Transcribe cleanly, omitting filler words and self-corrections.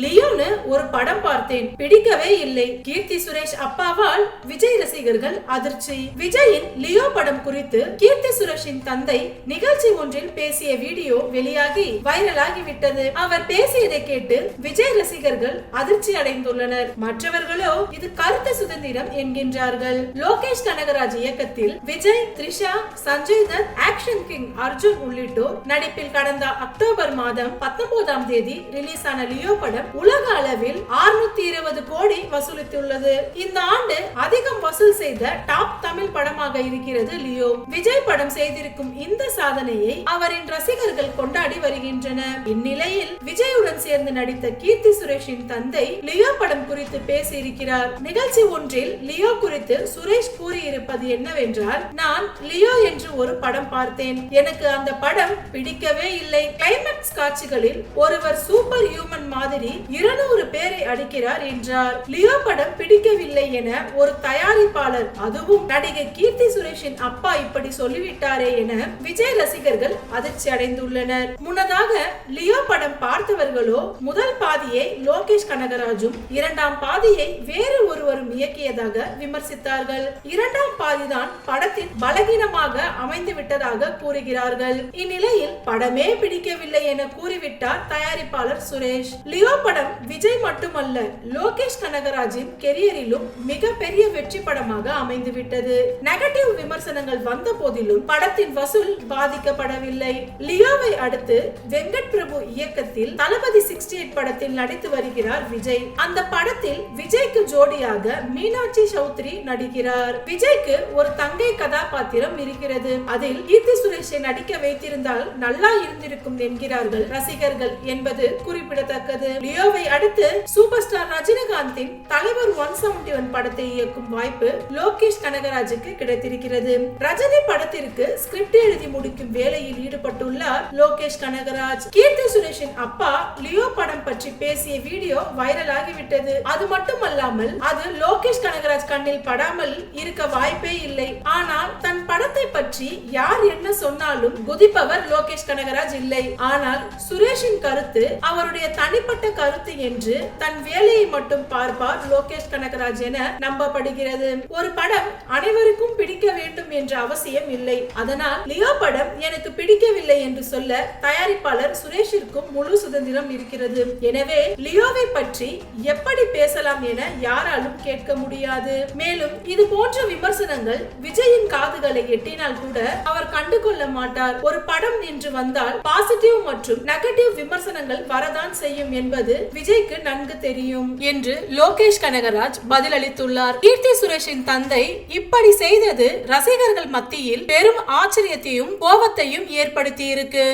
லியோன்னு ஒரு படம் பார்த்தேன், பிடிக்கவே இல்லை. கீர்த்தி சுரேஷ் அப்பாவால் விஜய் ரசிகர்கள் அதிர்ச்சி. விஜயின் லியோ படம் குறித்து கீர்த்தி சுரேஷின் தந்தை நிகழ்ச்சி ஒன்றில் பேசிய வீடியோ வெளியாகி வைரலாகி விட்டது. அவர் பேசியதை கேட்டு விஜய் ரசிகர்கள் அதிர்ச்சி அடைந்துள்ளனர். மற்றவர்களோ இது கருத்து சுதந்திரம் என்கின்றார்கள். லோகேஷ் கனகராஜ் இயக்கத்தில் விஜய், த்ரிஷா, சஞ்சய் தத், ஆக்ஷன் கிங் அர்ஜுன் உள்ளிட்டோர் நடிப்பில் கடந்த அக்டோபர் மாதம் 19ஆம் தேதி ரிலீஸ் ஆன லியோ படம் உலக அளவில் 620 கோடி வசூலித்துள்ளது. இந்த ஆண்டு அதிகம் வசூல் செய்த டாப் தமிழ் படமாக இருக்கிறது லியோ. விஜய் படம் செய்திருக்கும் இந்த சாதனையை அவரின் ரசிகர்கள் கொண்டாடி வருகின்றனர். இந்நிலையில் விஜயுடன் சேர்ந்து நடித்த கீர்த்தி சுரேஷின் தந்தை லியோ படம் குறித்து பேசியிருக்கிறார். நிகழ்ச்சி ஒன்றில் லியோ குறித்து சுரேஷ் கூறியிருப்பது என்னவென்றால், நான் லியோ என்று ஒரு படம் பார்த்தேன், எனக்கு அந்த படம் பிடிக்கவே இல்லை. கிளைமேக்ஸ் காட்சிகளில் ஒருவர் சூப்பர் ஹியூமன் மாதிரி 200 பேரை அடிக்கிறார் என்றார். லியோ படம் பிடிக்கவில்லை என ஒரு தயாரிப்பாளர், அதுவும் நடிகை கீர்த்தி சுரேஷின் அப்பா இப்படி சொல்லிவிட்டாரே என விஜய் ரசிகர்கள் அதிர்ச்சி அடைந்துள்ளனர். முன்னதாக லியோ படம் பார்த்தவர்களோ முதல் பாதியை லோகேஷ் கனகராஜும் இரண்டாம் பாதியை வேறு ஒருவரும் இயக்கியதாக விமர்சித்தார்கள். இரண்டாம் பாதிதான் படத்தின் பலகீனமாக அமைந்து விட்டதாக கூறுகிறார்கள். இந்நிலையில் படமே பிடிக்கவில்லை என கூறிவிட்டார் தயாரிப்பாளர் சுரேஷ். லியோ படம் விஜய் மட்டுமல்ல, லோகேஷ் கனகராஜின் கெரியரிலும் மிகப்பெரிய வெற்றி படமாக அமைந்துவிட்டது. நெகட்டிவ் விமர்சனங்கள் வந்த போதிலும் படத்தின் வசூல் பாதிக்கப்படவில்லை. லியோவை அடுத்து வெங்கட் பிரபு இயக்கத்தில் தளபதி 68 படத்தில் நடித்து வருகிறார் விஜய். அந்த படத்தில் விஜய்க்கு ஜோடியாக மீனாட்சி சௌத்ரி நடிக்கிறார். விஜய்க்கு ஒரு தங்கை கதாபாத்திரம் இருக்கிறது. அதில் கீர்த்தி சுரேஷை நடிக்க வைத்திருந்தால் நல்லா இருந்திருக்கும் என்கிறார்கள் ரசிகர்கள் என்பது குறிப்பிடத்தக்கது. லியோவை அடுத்து சூப்பர் ஸ்டார் ரஜினிகாந்தின் தலைவர் 171 படத்தை இயக்கும் வாய்ப்பு லோகேஷ் கனகராஜுக்கு கிடைத்திருக்கிறது. ரஜினி படத்திற்கு ஸ்கிரிப்ட் எழுதி முடிக்கும் வேலையில் ஈடுபட்டுள்ளார் லோகேஷ் கனகராஜ். கீர்த்தி சுரேஷின் அப்பா லியோ படம் பற்றி பேசிய வீடியோ வைரல் ஆகிவிட்டது. அது மட்டுமல்லாமல் அது லோகேஷ் கனகராஜ் கண்ணில் படாமல் இருக்க வாய்ப்பே இல்லை. ஆனால் தன் படத்தை பற்றி யார் என்ன சொன்னாலும் குதிப்பவர் லோகேஷ் கனகராஜ் இல்லை. ஆனால் சுரேஷின் கருத்து அவருடைய தனிப்பட்ட கருத்து என்று தன் வேலையை மட்டும் பார்ப்பார் லோகேஷ் கனகராஜ் என நம்பப்படுகிறது. ஒரு படம் அனைவருக்கும் பிடிக்க வேண்டும் என்ற அவசியம் இல்லை. அதனால் லியோ படம் எனக்கு பிடிக்கவில்லை என்று சொல்ல தயாரிப்பாளர் சுரேஷிற்கும் முழு சுதந்திரம் இருக்கிறது. எனவே லியோவை பற்றி எப்படி பேசலாம் என யாராலும் கேட்க முடியாது. மேலும் இது போன்ற விமர்சனங்கள் விஜயின் காதுகளை எட்டினால் கூட அவர் கண்டுகொள்ள மாட்டார். ஒரு படம் என்று வந்தால் பாசிட்டிவ் மற்றும் நெகட்டிவ் விமர்சனங்கள் வரதான் செய்யும் என்பது விஜய்க்கு நன்கு தெரியும் என்று லோகேஷ் கனகராஜ் பதிலளித்துள்ளார். கீர்த்தி சுரேஷின் தந்தை இப்படி செய்தது ரசிகர்கள் மத்தியில் பெரும் ஆச்சரியத்தையும் கோபத்தையும் ஏற்படுத்தி இருக்கு.